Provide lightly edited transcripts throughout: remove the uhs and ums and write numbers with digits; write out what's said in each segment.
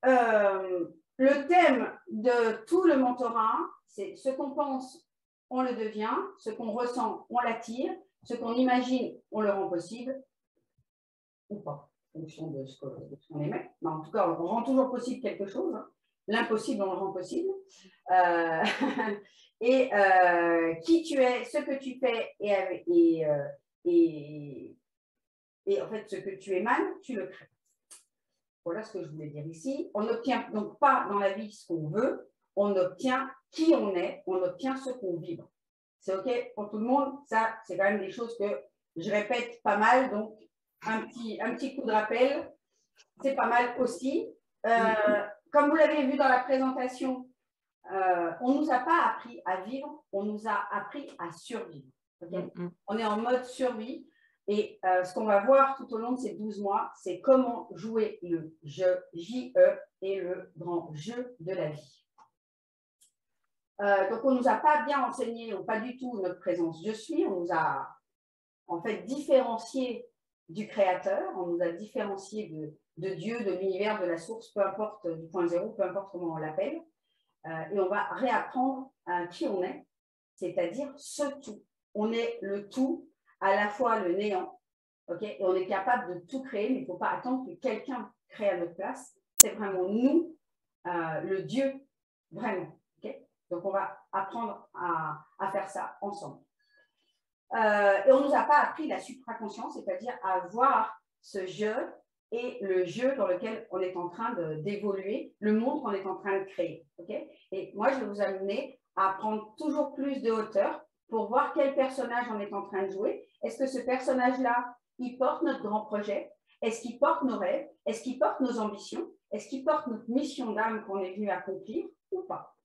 le thème de tout le mentorat, c'est ce qu'on pense, on le devient, ce qu'on ressent, on l'attire, ce qu'on imagine, on le rend possible, ou pas, en fonction de ce qu'on émet. Mais en tout cas, on rend toujours possible quelque chose. Hein. L'impossible, on le rend possible. Qui tu es, ce que tu fais et en fait, ce que tu émanes, tu le crées. Voilà ce que je voulais dire ici. On n'obtient donc pas dans la vie ce qu'on veut, on obtient qui on est, on obtient ce qu'on vibre. C'est OK pour tout le monde? Ça, c'est quand même des choses que je répète pas mal, donc un petit coup de rappel, c'est pas mal aussi. Comme vous l'avez vu dans la présentation, on ne nous a pas appris à vivre, on nous a appris à survivre. Okay? On est en mode survie. Et ce qu'on va voir tout au long de ces 12 mois, c'est comment jouer le jeu, J-E, et le grand jeu de la vie. Donc, on ne nous a pas bien enseigné, ou pas du tout, notre présence je suis. On nous a en fait différencié du Créateur, on nous a différencié de Dieu, de l'univers, de la source, peu importe, du point zéro, peu importe comment on l'appelle. Et on va réapprendre qui on est, c'est-à-dire ce tout. On est le tout, à la fois le néant, okay? Et on est capable de tout créer, mais il ne faut pas attendre que quelqu'un crée à notre place. C'est vraiment nous, le Dieu, vraiment. Okay? Donc, on va apprendre à faire ça ensemble. Et on ne nous a pas appris la supraconscience, c'est-à-dire à voir ce jeu et le jeu dans lequel on est en train d'évoluer, le monde qu'on est en train de créer. Okay? Et moi, je vais vous amener à prendre toujours plus de hauteur pour voir quel personnage on est en train de jouer. Est-ce que ce personnage-là, il porte notre grand projet? Est-ce qu'il porte nos rêves? Est-ce qu'il porte nos ambitions? Est-ce qu'il porte notre mission d'âme qu'on est venu accomplir ou pas?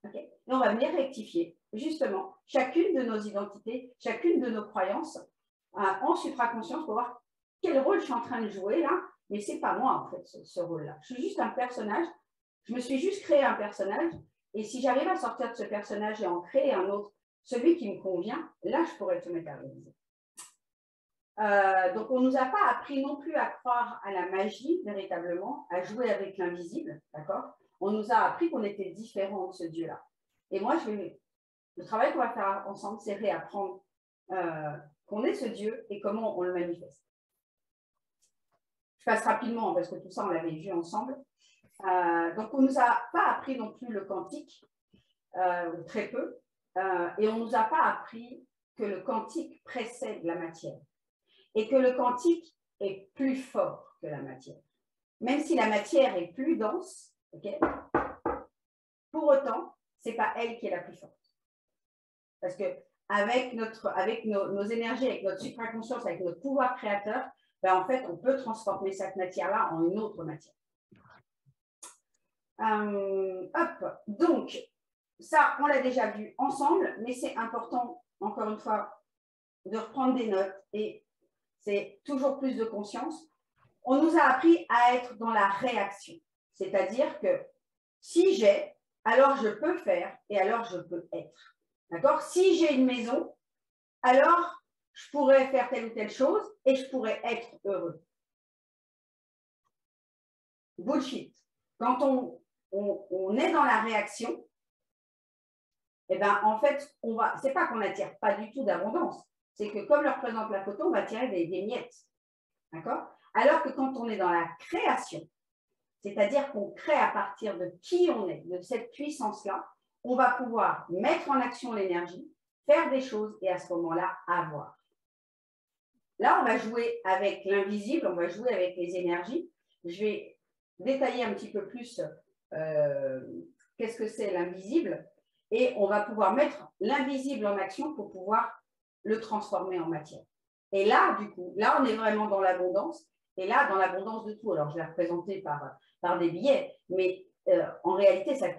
Okay? Et on va venir rectifier, justement, chacune de nos identités, chacune de nos croyances en supraconscience pour voir quel rôle je suis en train de jouer là, mais ce n'est pas moi en fait ce rôle-là. Je suis juste un personnage, je me suis juste créé un personnage, et si j'arrive à sortir de ce personnage et en créer un autre, celui qui me convient, là je pourrais tout matérialiser. Donc on ne nous a pas appris non plus à croire à la magie véritablement, à jouer avec l'invisible, d'accord? On nous a appris qu'on était différent de ce Dieu-là. Et moi, le travail qu'on va faire ensemble, c'est réapprendre qu'on est ce Dieu et comment on le manifeste. Je passe rapidement parce que tout ça, on l'avait vu ensemble. Donc, on ne nous a pas appris non plus le quantique, ou très peu, et on ne nous a pas appris que le quantique précède la matière et que le quantique est plus fort que la matière. Même si la matière est plus dense, okay, pour autant, ce n'est pas elle qui est la plus forte. Parce qu'avec nos énergies, avec notre supraconscience, avec notre pouvoir créateur, ben en fait, on peut transformer cette matière-là en une autre matière. Donc, ça, on l'a déjà vu ensemble, mais c'est important, encore une fois, de reprendre des notes et c'est toujours plus de conscience. On nous a appris à être dans la réaction. C'est-à-dire que si j'ai, alors je peux faire et alors je peux être. D'accord? Si j'ai une maison, alors je pourrais faire telle ou telle chose et je pourrais être heureux. Bullshit. Quand on est dans la réaction, eh ben, en fait, c'est pas qu'on n'attire pas du tout d'abondance. C'est que comme le représente la photo, on va tirer des miettes. D'accord? Alors que quand on est dans la création, c'est-à-dire qu'on crée à partir de qui on est, de cette puissance-là, on va pouvoir mettre en action l'énergie, faire des choses et à ce moment-là, avoir. Là, on va jouer avec l'invisible, on va jouer avec les énergies. Je vais détailler un petit peu plus qu'est-ce que c'est l'invisible et on va pouvoir mettre l'invisible en action pour pouvoir le transformer en matière. Et là, du coup, là, on est vraiment dans l'abondance et là, dans l'abondance de tout. Alors, je l'ai représenté par des billets, mais en réalité, ça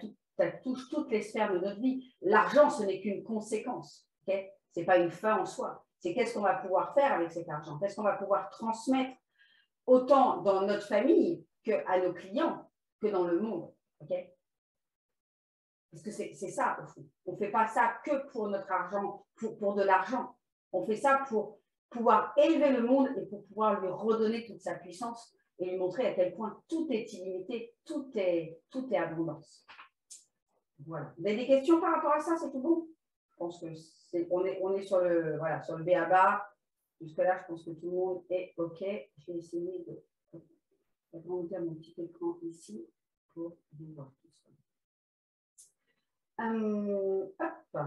touche toutes les sphères de notre vie. L'argent, ce n'est qu'une conséquence. Okay? Ce n'est pas une fin en soi. C'est qu'est-ce qu'on va pouvoir faire avec cet argent? Qu'est-ce qu'on va pouvoir transmettre autant dans notre famille qu'à nos clients, que dans le monde. Okay? Parce que c'est ça, au fond. On ne fait pas ça que pour notre argent, pour de l'argent. On fait ça pour pouvoir élever le monde et pour pouvoir lui redonner toute sa puissance et lui montrer à quel point tout est illimité, tout est abondance. Voilà. Vous avez des questions par rapport à ça? C'est tout bon? Je pense que on est sur le, voilà, sur le B.A.-ba. Jusque-là, je pense que tout le monde est OK. Je vais essayer d'agrandir mon petit écran ici pour vous voir tout ça. Hop.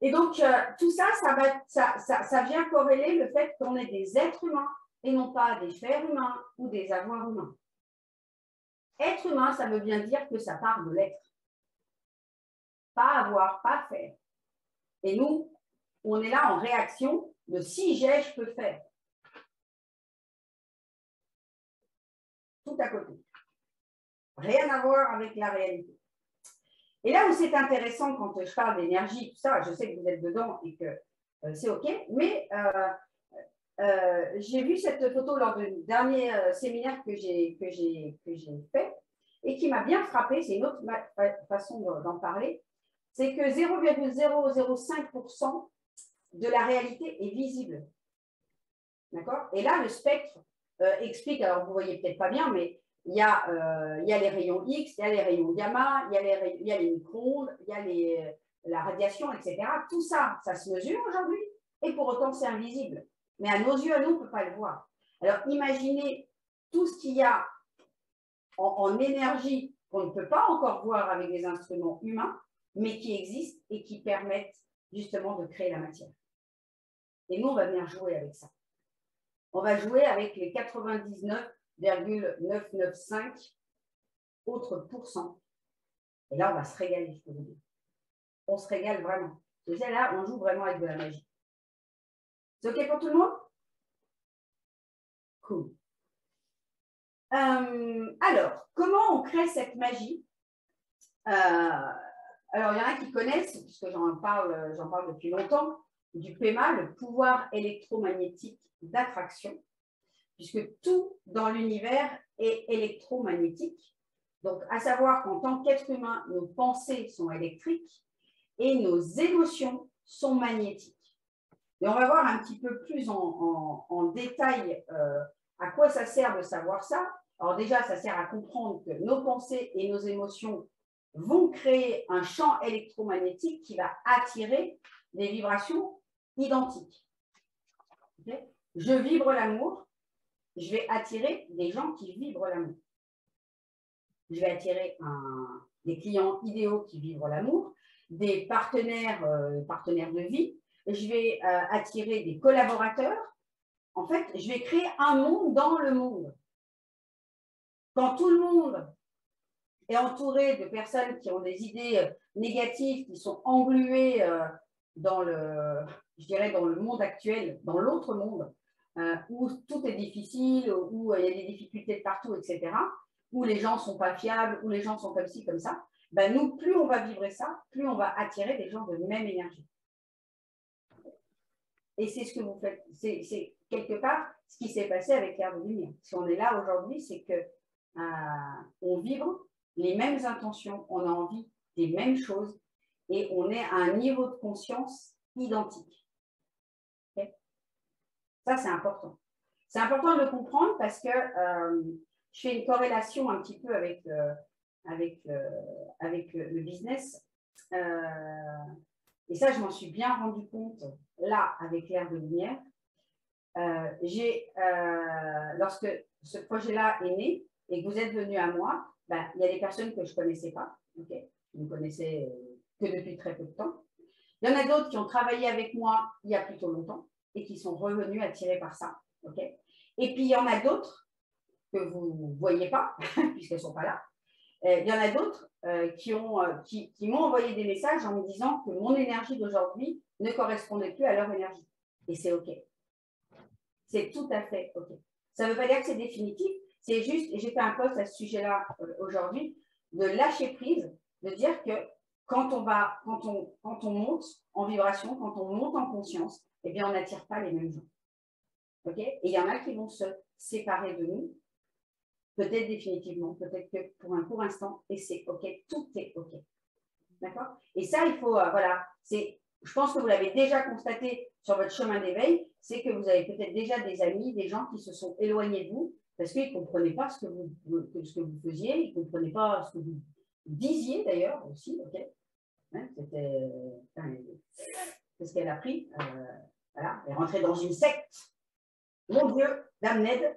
Et donc, tout ça, ça vient corréler le fait qu'on est des êtres humains et non pas des fers humains ou des avoirs humains. Être humain, ça veut bien dire que ça part de l'être. Pas avoir, pas faire. Et nous, on est là en réaction de si j'ai, je peux faire. Tout à côté. Rien à voir avec la réalité. Et là où c'est intéressant quand je parle d'énergie, tout ça, je sais que vous êtes dedans et que c'est OK, mais j'ai vu cette photo lors du dernier séminaire que j'ai fait et qui m'a bien frappé. C'est une autre façon d'en parler. C'est que 0,005% de la réalité est visible. D'accord? Et là, le spectre explique, alors vous ne voyez peut-être pas bien, mais il y a les rayons X, il y a les rayons gamma, il y a les micro-ondes, il y a la radiation, etc. Tout ça, ça se mesure aujourd'hui et pour autant, c'est invisible. Mais à nos yeux, à nous, on ne peut pas le voir. Alors, imaginez tout ce qu'il y a en énergie qu'on ne peut pas encore voir avec des instruments humains, mais qui existent et qui permettent justement de créer la matière. Et nous, on va venir jouer avec ça. On va jouer avec les 99,995 autres pourcents. Et là, on va se régaler, je peux vous dire. On se régale vraiment. Et là, on joue vraiment avec de la magie. C'est OK pour tout le monde? Cool. Alors, comment on crée cette magie? Alors, il y en a qui connaissent, puisque j'en parle depuis longtemps, du PEMA, le pouvoir électromagnétique d'attraction, puisque tout dans l'univers est électromagnétique. Donc, à savoir qu'en tant qu'être humain, nos pensées sont électriques et nos émotions sont magnétiques. Et on va voir un petit peu plus en détail à quoi ça sert de savoir ça. Alors déjà, ça sert à comprendre que nos pensées et nos émotions vont créer un champ électromagnétique qui va attirer des vibrations identiques. Okay? Je vibre l'amour, je vais attirer des gens qui vibrent l'amour. Je vais attirer des clients idéaux qui vibrent l'amour, des partenaires de vie, je vais attirer des collaborateurs. En fait, je vais créer un monde dans le monde. Quand tout le monde est entouré de personnes qui ont des idées négatives, qui sont engluées dans je dirais, dans le monde actuel, dans l'autre monde, où tout est difficile, où il y a des difficultés de partout, etc., où les gens ne sont pas fiables, où les gens sont comme ci, comme ça, ben nous, plus on va vibrer ça, plus on va attirer des gens de même énergie. Et c'est ce que vous faites. C'est quelque part ce qui s'est passé avec l'ère de lumière. Si on est là aujourd'hui, c'est que on vibre les mêmes intentions, on a envie des mêmes choses et on est à un niveau de conscience identique. Okay? Ça, c'est important. C'est important de le comprendre parce que je fais une corrélation un petit peu avec le business. Et ça, je m'en suis bien rendu compte là avec l'ère de lumière. Lorsque ce projet-là est né et que vous êtes venu à moi, ben, il y a des personnes que je ne connaissais pas, okay, je ne connaissais que depuis très peu de temps. Il y en a d'autres qui ont travaillé avec moi il y a plutôt longtemps et qui sont revenus attirés par ça. Okay. Et puis, il y en a d'autres que vous ne voyez pas, puisqu'elles ne sont pas là. Il y en a d'autres qui m'ont envoyé des messages en me disant que mon énergie d'aujourd'hui ne correspondait plus à leur énergie. Et c'est OK. C'est tout à fait OK. Ça ne veut pas dire que c'est définitif, c'est juste, et j'ai fait un post à ce sujet-là aujourd'hui, de lâcher prise, de dire que quand on monte en vibration, quand on monte en conscience, eh bien, on n'attire pas les mêmes gens. OK? Et il y en a qui vont se séparer de nous, peut-être définitivement, peut-être que pour un court instant, et c'est OK, tout est OK. D'accord? Et ça, il faut, voilà, c'est je pense que vous l'avez déjà constaté sur votre chemin d'éveil, c'est que vous avez peut-être déjà des amis, des gens qui se sont éloignés de vous parce qu'ils ne comprenaient pas ce que vous faisiez, ils ne comprenaient pas ce que vous disiez d'ailleurs aussi. Ok, hein, c'était ce qu'elle a pris. Voilà, elle est rentrée dans une secte. Mon Dieu, Dame Ned.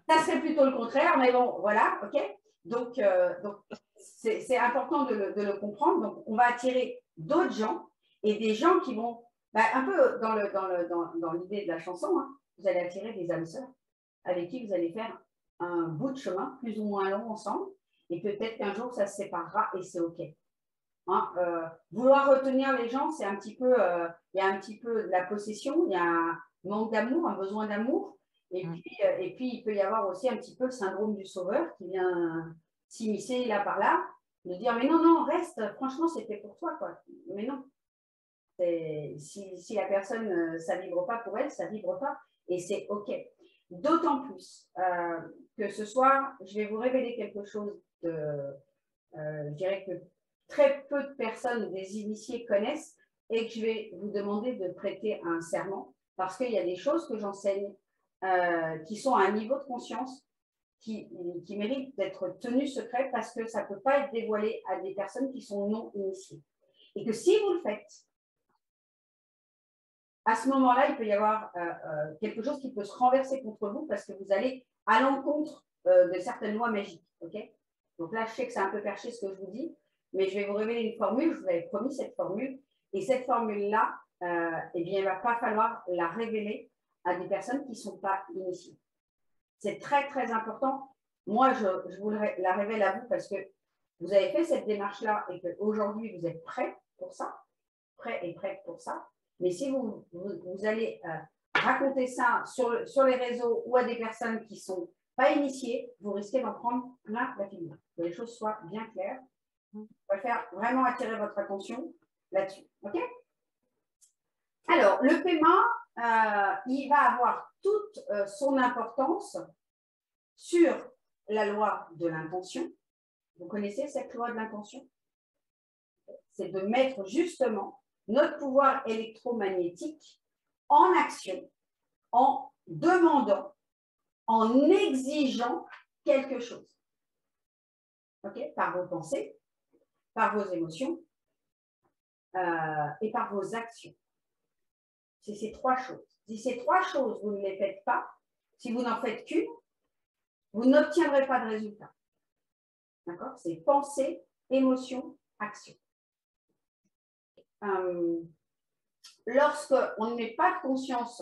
Ça serait plutôt le contraire, mais bon, voilà, ok. Donc c'est important de le comprendre. Donc, on va attirer d'autres gens et des gens qui vont, un peu dans l'idée de la chanson, hein, vous allez attirer des âmes sœurs avec qui vous allez faire un bout de chemin, plus ou moins long ensemble, et peut-être qu'un jour, ça se séparera et c'est ok. Hein, vouloir retenir les gens, c'est un petit peu, il y a un petit peu de la possession, il y a un manque d'amour, un besoin d'amour, et puis il peut y avoir aussi un petit peu le syndrome du sauveur qui vient s'immiscer là par là, de dire mais non, non, reste, franchement, c'était pour toi, quoi. Mais non. Si la personne, ça ne vibre pas pour elle, ça ne vibre pas, et c'est ok. D'autant plus que ce soir, je vais vous révéler quelque chose de, je dirais que très peu de personnes, des initiés connaissent, et que je vais vous demander de prêter un serment, parce qu'il y a des choses que j'enseigne qui sont à un niveau de conscience qui méritent d'être tenues secrètes parce que ça ne peut pas être dévoilé à des personnes qui sont non initiées. Et que si vous le faites, à ce moment-là, il peut y avoir quelque chose qui peut se renverser contre vous parce que vous allez à l'encontre de certaines lois magiques. Okay, donc là, je sais que c'est un peu perché ce que je vous dis, mais je vais vous révéler une formule. Je vous avais promis cette formule. Et cette formule-là, eh bien, il ne va pas falloir la révéler à des personnes qui ne sont pas initiées. C'est très, très important. Moi, je vous la révèle à vous parce que vous avez fait cette démarche-là et qu'aujourd'hui, vous êtes prêts pour ça, prêts et prêtes pour ça. Mais si vous allez raconter ça sur les réseaux ou à des personnes qui ne sont pas initiées, vous risquez d'en prendre plein la figure. Que les choses soient bien claires. Je préfère vraiment attirer votre attention là-dessus. OK? Alors, le paiement, il va avoir toute son importance sur la loi de l'intention. Vous connaissez cette loi de l'intention? C'est de mettre justement notre pouvoir électromagnétique en action, en demandant, en exigeant quelque chose. Okay? Par vos pensées, par vos émotions et par vos actions. C'est ces trois choses. Si ces trois choses, vous ne les faites pas, si vous n'en faites qu'une, vous n'obtiendrez pas de résultat. D'accord? C'est pensée, émotion, action. Lorsqu'on ne met pas de conscience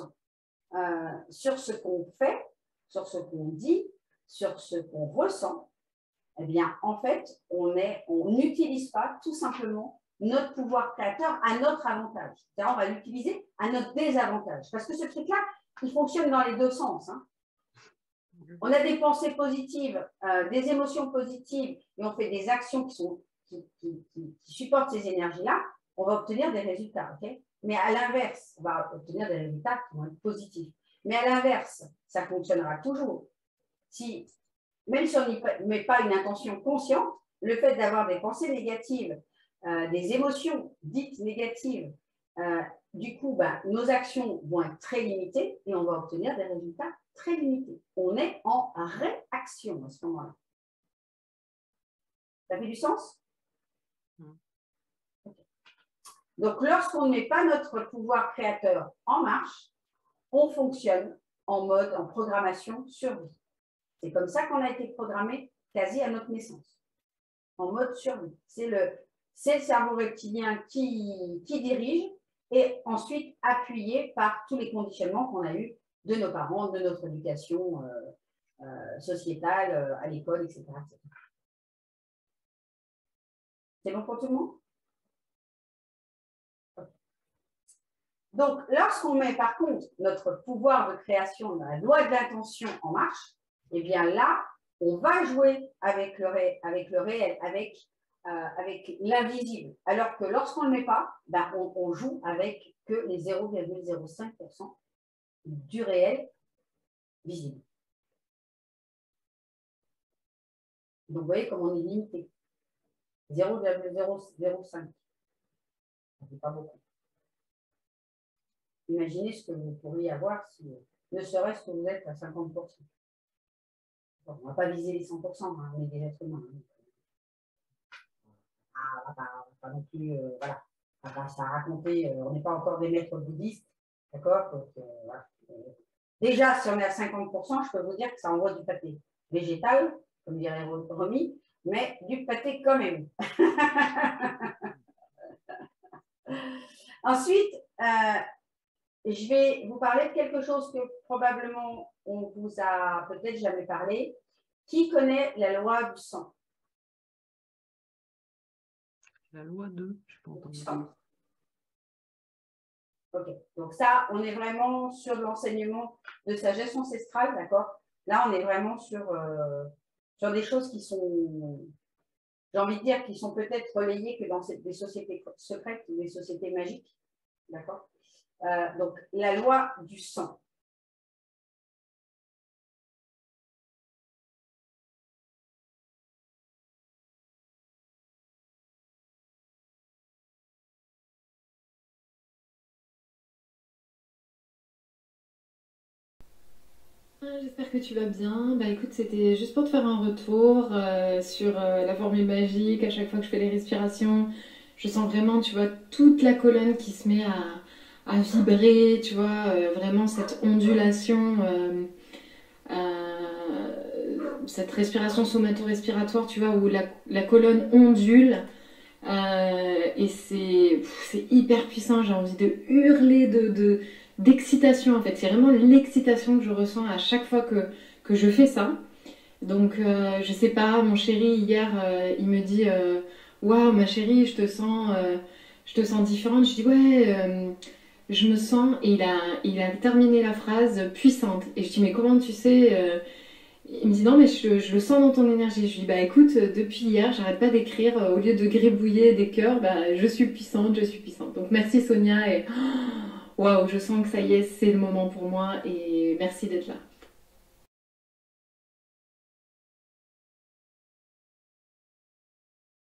sur ce qu'on fait, sur ce qu'on dit, sur ce qu'on ressent, eh bien, en fait, on n'utilise pas tout simplement notre pouvoir créateur à notre avantage. C'est-à-dire, on va l'utiliser à notre désavantage. Parce que ce truc-là, il fonctionne dans les deux sens. Hein. On a des pensées positives, des émotions positives, et on fait des actions qui supportent ces énergies-là, on va obtenir des résultats. Okay? Mais à l'inverse, on va obtenir des résultats qui vont être positifs. Mais à l'inverse, ça fonctionnera toujours. Même si on n'y met pas une intention consciente, le fait d'avoir des pensées négatives, des émotions dites négatives, du coup, nos actions vont être très limitées et on va obtenir des résultats très limités. On est en réaction à ce moment-là. Ça fait du sens? Okay. Donc, lorsqu'on ne met pas notre pouvoir créateur en marche, on fonctionne en mode, en programmation survie. C'est comme ça qu'on a été programmé quasi à notre naissance, en mode survie. C'est le cerveau reptilien qui dirige et ensuite appuyé par tous les conditionnements qu'on a eus de nos parents, de notre éducation sociétale, à l'école, etc. C'est bon pour tout le monde? Donc, lorsqu'on met par contre notre pouvoir de création, la loi de l'intention en marche, eh bien là, on va jouer avec le réel, avec l'invisible. Alors que lorsqu'on ne le met pas, on joue avec que les 0,05% du réel visible. Donc, vous voyez comment on est limité. 0,005. Ça fait pas beaucoup. Imaginez ce que vous pourriez avoir si, ne serait-ce que vous êtes à 50%. Bon, on ne va pas viser les 100%, hein, on est des êtres humains. On ne va pas non plus, voilà, on va pas ça raconter, on n'est pas encore des maîtres bouddhistes, d'accord? Voilà. Déjà, si on est à 50%, je peux vous dire que ça envoie du pâté végétal, comme dirait Romy, mais du pâté quand même. Ensuite, je vais vous parler de quelque chose que probablement on vous a peut-être jamais parlé. Qui connaît la loi du sang? La loi de, je sais pas entendu. Ok, donc ça, on est vraiment sur l'enseignement de sagesse ancestrale, d'accord? Là, on est vraiment sur des choses qui sont, j'ai envie de dire, qui sont peut-être relayées que dans des sociétés secrètes ou des sociétés magiques, d'accord? Donc, la loi du sang. J'espère que tu vas bien. Bah écoute, c'était juste pour te faire un retour sur la formule magique. À chaque fois que je fais les respirations, je sens vraiment, tu vois, toute la colonne qui se met à vibrer, tu vois, vraiment cette ondulation, cette respiration somato-respiratoire, tu vois, où la colonne ondule. Et c'est hyper puissant, j'ai envie de hurler d'excitation en fait. C'est vraiment l'excitation que je ressens à chaque fois que je fais ça. Donc je sais pas, mon chéri hier il me dit waouh ma chérie, je te sens différente. Je dis ouais, je me sens, et il a terminé la phrase puissante. Et je dis mais comment tu sais il me dit non mais je le sens dans ton énergie. Je lui dis bah écoute, depuis hier j'arrête pas d'écrire, au lieu de gribouiller des cœurs, bah je suis puissante, je suis puissante. Donc merci Sonia, et waouh, je sens que ça y est, c'est le moment pour moi, et merci d'être là.